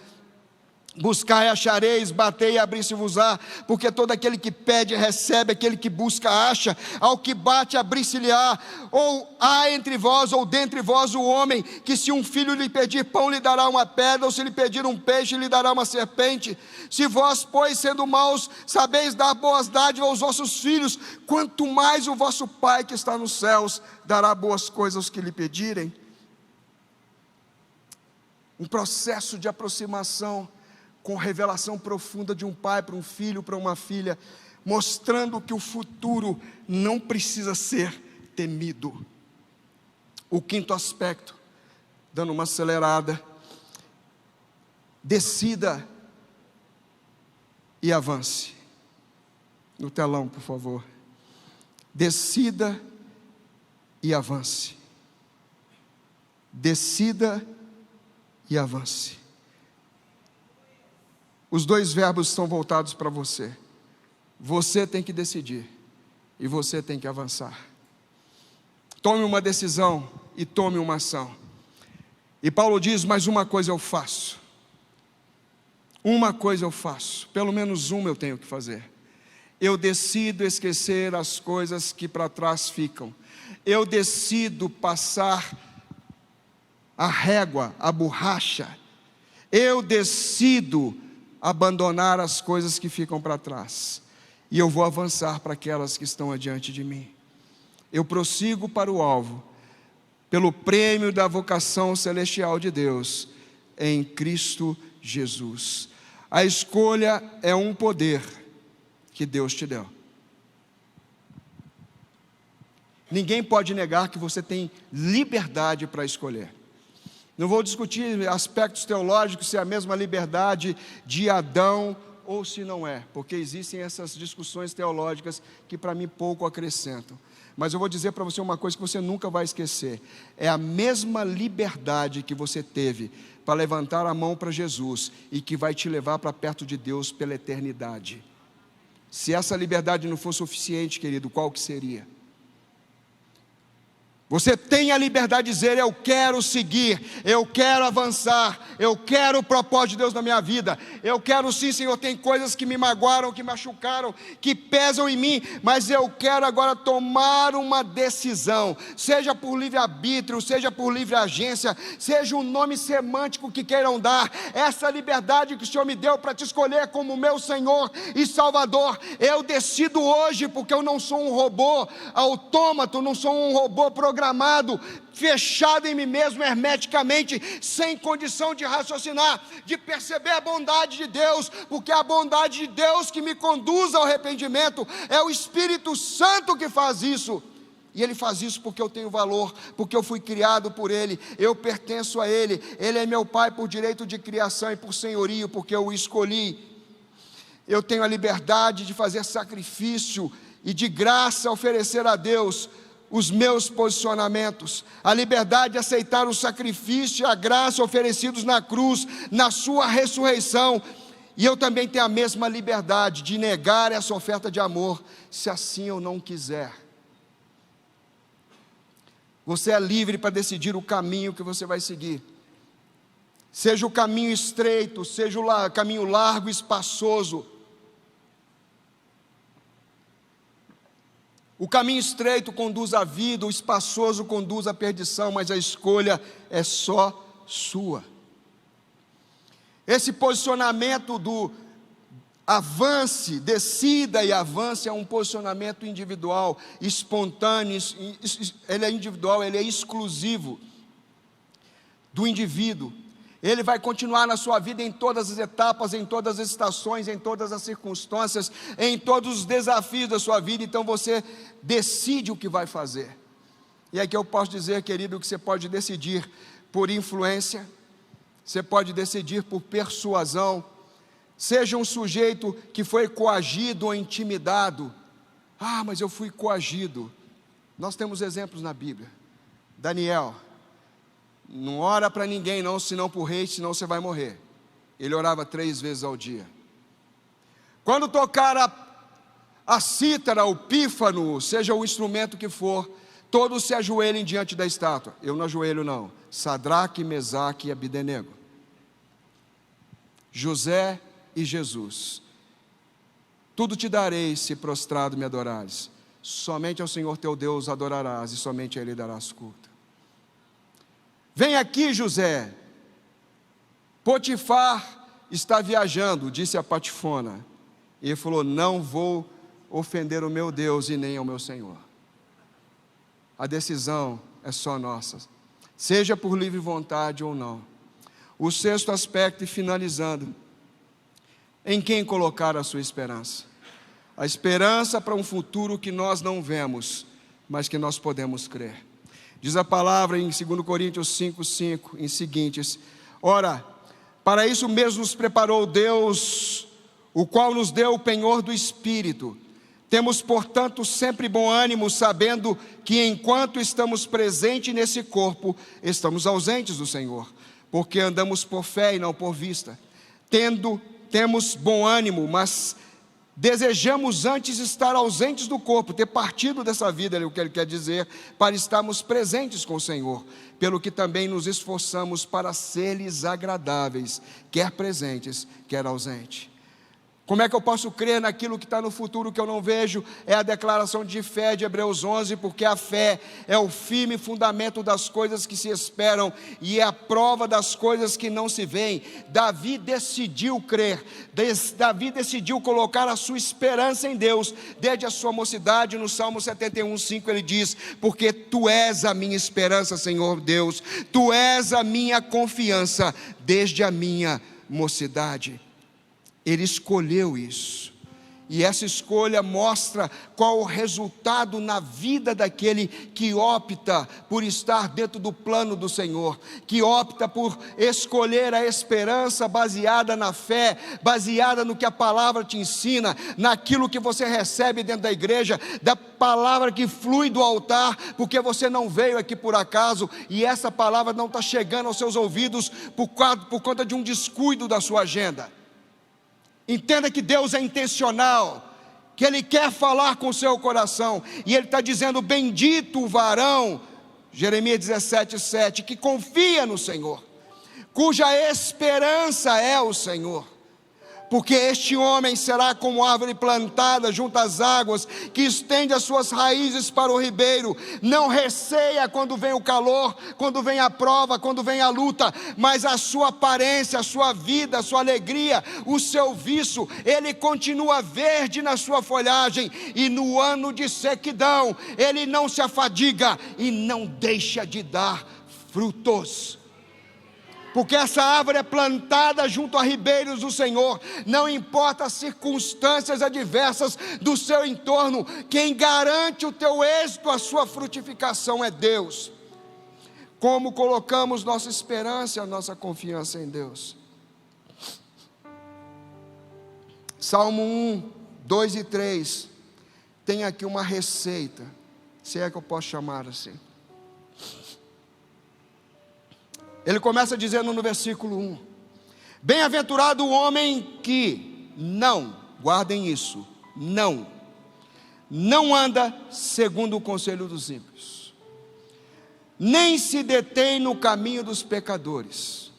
Buscai e achareis, batei e abrir-se-vos-á, porque todo aquele que pede recebe, aquele que busca acha, ao que bate abrir-se-lhe-á. Ou há entre vós, ou dentre vós o homem, que se um filho lhe pedir pão, lhe dará uma pedra, ou se lhe pedir um peixe, lhe dará uma serpente? Se vós, pois, sendo maus, sabeis dar boas dádivas aos vossos filhos, quanto mais o vosso Pai que está nos céus, dará boas coisas aos que lhe pedirem. Um processo de aproximação, com revelação profunda de um pai para um filho, para uma filha, mostrando que o futuro não precisa ser temido. O quinto aspecto, dando uma acelerada, decida e avance. No telão, por favor. Decida e avance. Decida e avance. Os dois verbos estão voltados para você. Você tem que decidir e você tem que avançar. Tome uma decisão e tome uma ação. E Paulo diz, mas uma coisa eu faço. Uma coisa eu faço, pelo menos uma eu tenho que fazer. Eu decido esquecer as coisas que para trás ficam. Eu decido passar a régua, a borracha. Eu decido abandonar as coisas que ficam para trás, e eu vou avançar para aquelas que estão adiante de mim. Eu prossigo para o alvo, pelo prêmio da vocação celestial de Deus, em Cristo Jesus. A escolha é um poder que Deus te deu. Ninguém pode negar que você tem liberdade para escolher. Não vou discutir aspectos teológicos, se é a mesma liberdade de Adão ou se não é, porque existem essas discussões teológicas que para mim pouco acrescentam. Mas eu vou dizer para você uma coisa que você nunca vai esquecer: é a mesma liberdade que você teve para levantar a mão para Jesus e que vai te levar para perto de Deus pela eternidade. Se essa liberdade não for suficiente, querido, qual que seria? Você tem a liberdade de dizer: eu quero seguir, eu quero avançar, eu quero o propósito de Deus na minha vida. Eu quero sim, Senhor, tem coisas que me magoaram, que machucaram, que pesam em mim, mas eu quero agora tomar uma decisão, seja por livre-arbítrio, seja por livre agência, seja um nome semântico que queiram dar. Essa liberdade que o Senhor me deu para te escolher como meu Senhor e Salvador, eu decido hoje, porque eu não sou um robô autômato, não sou um robô programado, fechado em mim mesmo hermeticamente, sem condição de raciocinar, de perceber a bondade de Deus, porque a bondade de Deus que me conduz ao arrependimento, é o Espírito Santo que faz isso. E Ele faz isso porque eu tenho valor, porque eu fui criado por Ele, eu pertenço a Ele, Ele é meu Pai por direito de criação e por senhorio, porque eu o escolhi. Eu tenho a liberdade de fazer sacrifício e de graça oferecer a Deus os meus posicionamentos, a liberdade de aceitar o sacrifício e a graça oferecidos na cruz, na sua ressurreição. E eu também tenho a mesma liberdade de negar essa oferta de amor, se assim eu não quiser. Você é livre para decidir o caminho que você vai seguir, seja o caminho estreito, seja o caminho largo e espaçoso. O caminho estreito conduz à vida, o espaçoso conduz à perdição, mas a escolha é só sua. Esse posicionamento do avance, decida e avance, é um posicionamento individual, espontâneo, ele é individual, ele é exclusivo do indivíduo. Ele vai continuar na sua vida em todas as etapas, em todas as estações, em todas as circunstâncias, em todos os desafios da sua vida. Então você decide o que vai fazer. E aqui eu posso dizer, querido, que você pode decidir por influência, você pode decidir por persuasão. Seja um sujeito que foi coagido ou intimidado. Ah, mas eu fui coagido. Nós temos exemplos na Bíblia. Daniel: não ora para ninguém não, senão para o rei, senão você vai morrer. Ele orava 3 vezes ao dia. Quando tocar a cítara, o pífano, seja o instrumento que for, todos se ajoelhem diante da estátua. Eu não ajoelho não. Sadraque, Mesaque e Abdenego. José e Jesus: tudo te darei se prostrado me adorares. Somente ao Senhor teu Deus adorarás, e somente a Ele darás culto. Vem aqui, José. Potifar está viajando, disse a Patifona. E ele falou: não vou ofender o meu Deus e nem ao meu Senhor. A decisão é só nossa, seja por livre vontade ou não. O 6º aspecto, e finalizando: em quem colocar a sua esperança? A esperança para um futuro que nós não vemos, mas que nós podemos crer. Diz a palavra em 2 Coríntios 5:5, em seguintes: ora, para isso mesmo nos preparou Deus, o qual nos deu o penhor do Espírito. Temos, portanto, sempre bom ânimo, sabendo que enquanto estamos presentes nesse corpo, estamos ausentes do Senhor, porque andamos por fé e não por vista. Temos bom ânimo, mas desejamos antes estar ausentes do corpo, ter partido dessa vida, é o que ele quer dizer, para estarmos presentes com o Senhor, pelo que também nos esforçamos para ser-lhes agradáveis, quer presentes, quer ausentes. Como é que eu posso crer naquilo que está no futuro que eu não vejo? É a declaração de fé de Hebreus 11, porque a fé é o firme fundamento das coisas que se esperam e é a prova das coisas que não se veem. Davi decidiu crer, Davi decidiu colocar a sua esperança em Deus, desde a sua mocidade. No Salmo 71:5 ele diz: porque Tu és a minha esperança, Senhor Deus, Tu és a minha confiança desde a minha mocidade. Ele escolheu isso, e essa escolha mostra qual o resultado na vida daquele que opta por estar dentro do plano do Senhor, que opta por escolher a esperança baseada na fé, baseada no que a palavra te ensina, naquilo que você recebe dentro da igreja, da palavra que flui do altar, porque você não veio aqui por acaso, e essa palavra não está chegando aos seus ouvidos por conta de um descuido da sua agenda. Entenda que Deus é intencional, que Ele quer falar com o seu coração, e Ele está dizendo: bendito o varão Jeremias 17:7, que confia no Senhor, cuja esperança é o Senhor. Porque este homem será como árvore plantada junto às águas, que estende as suas raízes para o ribeiro, não receia quando vem o calor, quando vem a prova, quando vem a luta, mas a sua aparência, a sua vida, a sua alegria, o seu viço, ele continua verde na sua folhagem, e no ano de sequidão, ele não se afadiga e não deixa de dar frutos. Porque essa árvore é plantada junto a ribeiros do Senhor, não importa as circunstâncias adversas do seu entorno, quem garante o teu êxito, a sua frutificação é Deus. Como colocamos nossa esperança e a nossa confiança em Deus? Salmo 1, 2 e 3, tem aqui uma receita, se é que eu posso chamar assim. Ele começa dizendo no versículo 1: bem-aventurado o homem que não, guardem isso, não anda segundo o conselho dos ímpios, nem se detém no caminho dos pecadores,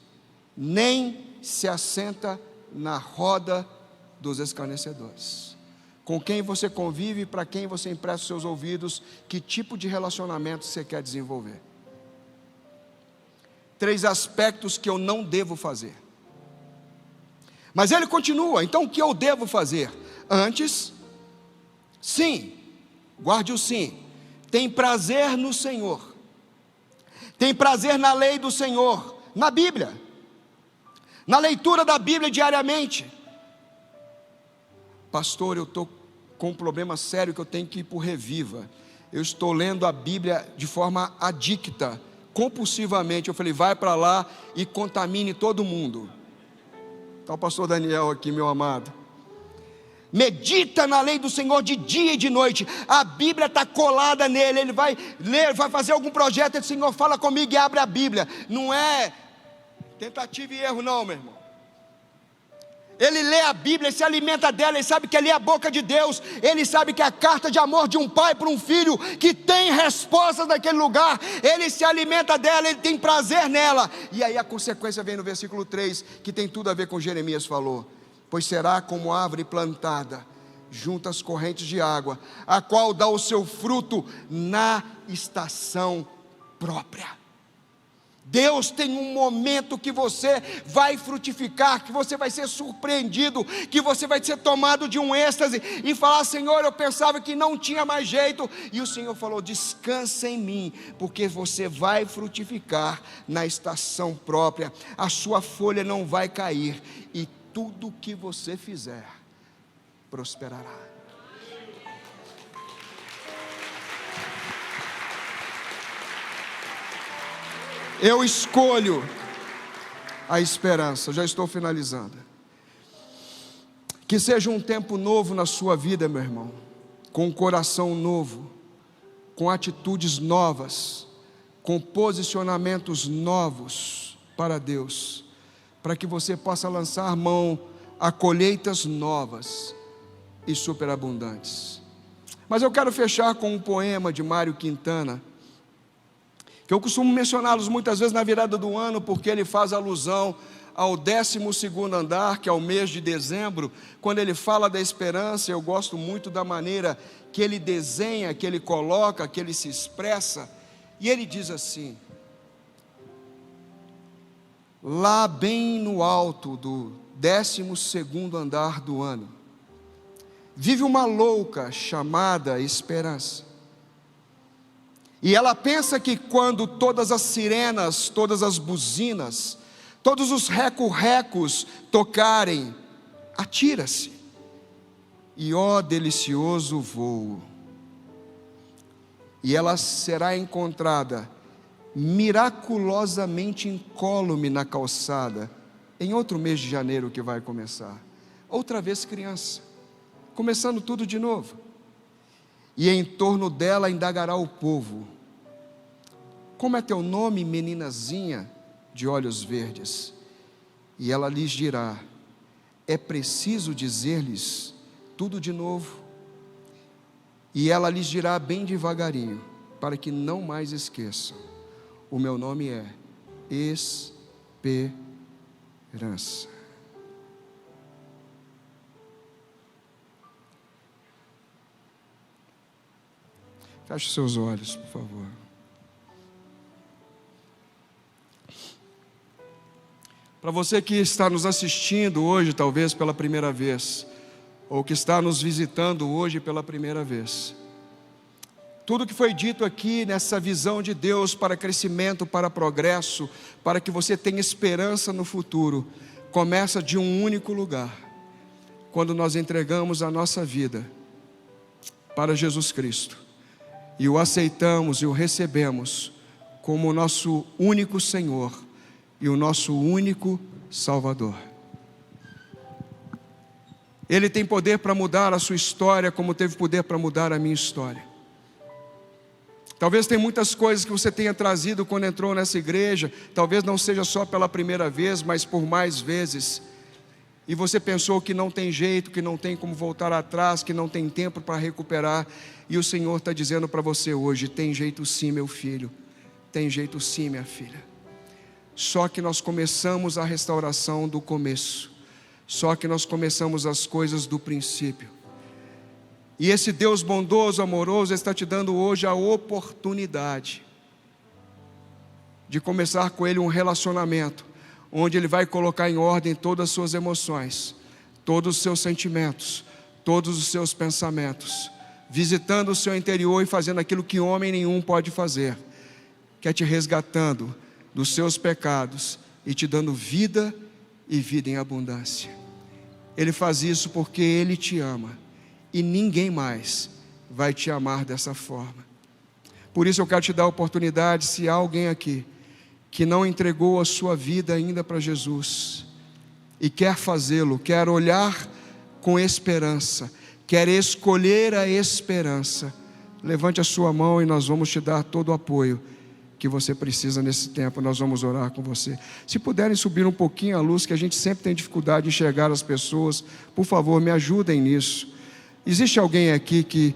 nem se assenta na roda dos escarnecedores. Com quem você convive, para quem você empresta os seus ouvidos, que tipo de relacionamento você quer desenvolver? 3 aspectos que eu não devo fazer. Mas ele continua, então o que eu devo fazer? Antes, sim, guarde o sim, tem prazer no Senhor, tem prazer na lei do Senhor, na Bíblia, na leitura da Bíblia diariamente. Pastor, eu estou com um problema sério que eu tenho que ir para o Reviva, eu estou lendo a Bíblia de forma adicta, compulsivamente. Eu falei, vai para lá e contamine todo mundo. Está o pastor Daniel aqui, meu amado. Medita na lei do Senhor de dia e de noite. A Bíblia está colada nele. Ele vai ler, vai fazer algum projeto, e o Senhor fala comigo e abre a Bíblia. Não é tentativa e erro não, meu irmão. Ele lê a Bíblia, ele se alimenta dela, ele sabe que ali é a boca de Deus, ele sabe que é a carta de amor de um pai para um filho, que tem respostas naquele lugar, ele se alimenta dela, ele tem prazer nela, e aí a consequência vem no versículo 3, que tem tudo a ver com o que Jeremias falou: pois será como árvore plantada junto às correntes de água, a qual dá o seu fruto na estação própria. Deus tem um momento que você vai frutificar, que você vai ser surpreendido, que você vai ser tomado de um êxtase e falar: Senhor, eu pensava que não tinha mais jeito, e o Senhor falou: descansa em mim, porque você vai frutificar na estação própria, a sua folha não vai cair, e tudo que você fizer prosperará. Eu escolho a esperança. Já estou finalizando. Que seja um tempo novo na sua vida, meu irmão, com um coração novo, com atitudes novas, com posicionamentos novos para Deus, para que você possa lançar mão a colheitas novas e superabundantes. Mas eu quero fechar com um poema de Mário Quintana, que eu costumo mencioná-los muitas vezes na virada do ano, porque ele faz alusão ao 12º andar, que é o mês de dezembro. Quando ele fala da esperança, eu gosto muito da maneira que ele desenha, que ele coloca, que ele se expressa, e ele diz assim: lá bem no alto do 12º andar do ano, vive uma louca chamada esperança. E ela pensa que quando todas as sirenas, todas as buzinas, todos os reco-recos tocarem, atira-se, e ó delicioso voo, e ela será encontrada miraculosamente incólume na calçada, em outro mês de janeiro que vai começar, outra vez criança, começando tudo de novo. E em torno dela indagará o povo: como é teu nome, meninazinha de olhos verdes? E ela lhes dirá: é preciso dizer-lhes tudo de novo. E ela lhes dirá bem devagarinho: para que não mais esqueçam. O meu nome é Esperança. Feche seus olhos, por favor. Para você que está nos assistindo hoje, talvez pela primeira vez, ou que está nos visitando hoje pela primeira vez, tudo que foi dito aqui nessa visão de Deus para crescimento, para progresso, para que você tenha esperança no futuro, começa de um único lugar: quando nós entregamos a nossa vida para Jesus Cristo e o aceitamos e o recebemos como o nosso único Senhor e o nosso único Salvador. Ele tem poder para mudar a sua história, como teve poder para mudar a minha história. Talvez tenha muitas coisas que você tenha trazido quando entrou nessa igreja, talvez não seja só pela primeira vez, mas por mais vezes, e você pensou que não tem jeito, que não tem como voltar atrás, que não tem tempo para recuperar, e o Senhor está dizendo para você hoje: tem jeito sim, meu filho, tem jeito sim, minha filha. Só que nós começamos a restauração do começo, só que nós começamos as coisas do princípio. E esse Deus bondoso, amoroso, está te dando hoje a oportunidade de começar com Ele um relacionamento, onde Ele vai colocar em ordem todas as suas emoções, todos os seus sentimentos, todos os seus pensamentos, visitando o seu interior e fazendo aquilo que homem nenhum pode fazer, que é te resgatando dos seus pecados e te dando vida e vida em abundância. Ele faz isso porque Ele te ama, e ninguém mais vai te amar dessa forma. Por isso eu quero te dar a oportunidade, se há alguém aqui que não entregou a sua vida ainda para Jesus e quer fazê-lo, quer olhar com esperança, quer escolher a esperança, levante a sua mão e nós vamos te dar todo o apoio que você precisa nesse tempo. Nós vamos orar com você. Se puderem subir um pouquinho a luz, que a gente sempre tem dificuldade de enxergar as pessoas, por favor, me ajudem nisso. Existe alguém aqui que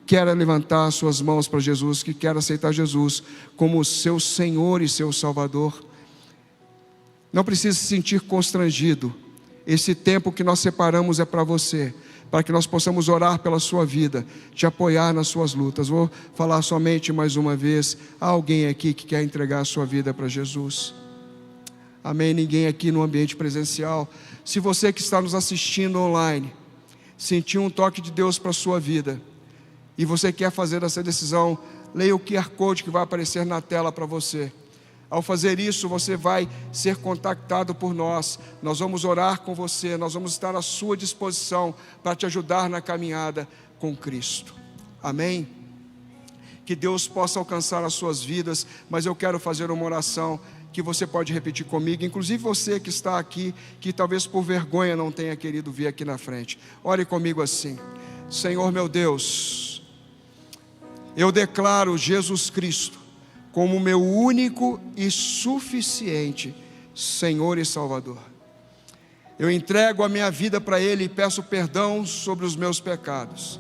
quer levantar suas mãos para Jesus, que quer aceitar Jesus como seu Senhor e seu Salvador? Não precisa se sentir constrangido. Esse tempo que nós separamos é para você, para que nós possamos orar pela sua vida, te apoiar nas suas lutas. Vou falar somente mais uma vez. Há alguém aqui que quer entregar a sua vida para Jesus? Amém? Ninguém aqui no ambiente presencial. Se você que está nos assistindo online sentiu um toque de Deus para a sua vida e você quer fazer essa decisão, leia o QR Code que vai aparecer na tela para você. Ao fazer isso, você vai ser contactado por nós. Nós vamos orar com você, nós vamos estar à sua disposição para te ajudar na caminhada com Cristo. Amém? Que Deus possa alcançar as suas vidas, mas eu quero fazer uma oração que você pode repetir comigo, inclusive você que está aqui, que talvez por vergonha não tenha querido vir aqui na frente. Ore comigo assim: Senhor meu Deus, eu declaro Jesus Cristo como meu único e suficiente Senhor e Salvador. Eu entrego a minha vida para Ele e peço perdão sobre os meus pecados.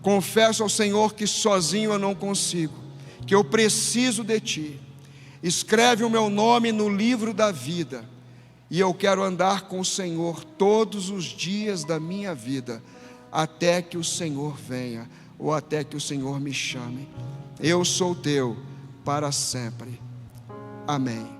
Confesso ao Senhor que sozinho eu não consigo, que eu preciso de Ti. Escreve o meu nome no livro da vida, e eu quero andar com o Senhor todos os dias da minha vida, até que o Senhor venha, ou até que o Senhor me chame. Eu sou Teu para sempre. Amém.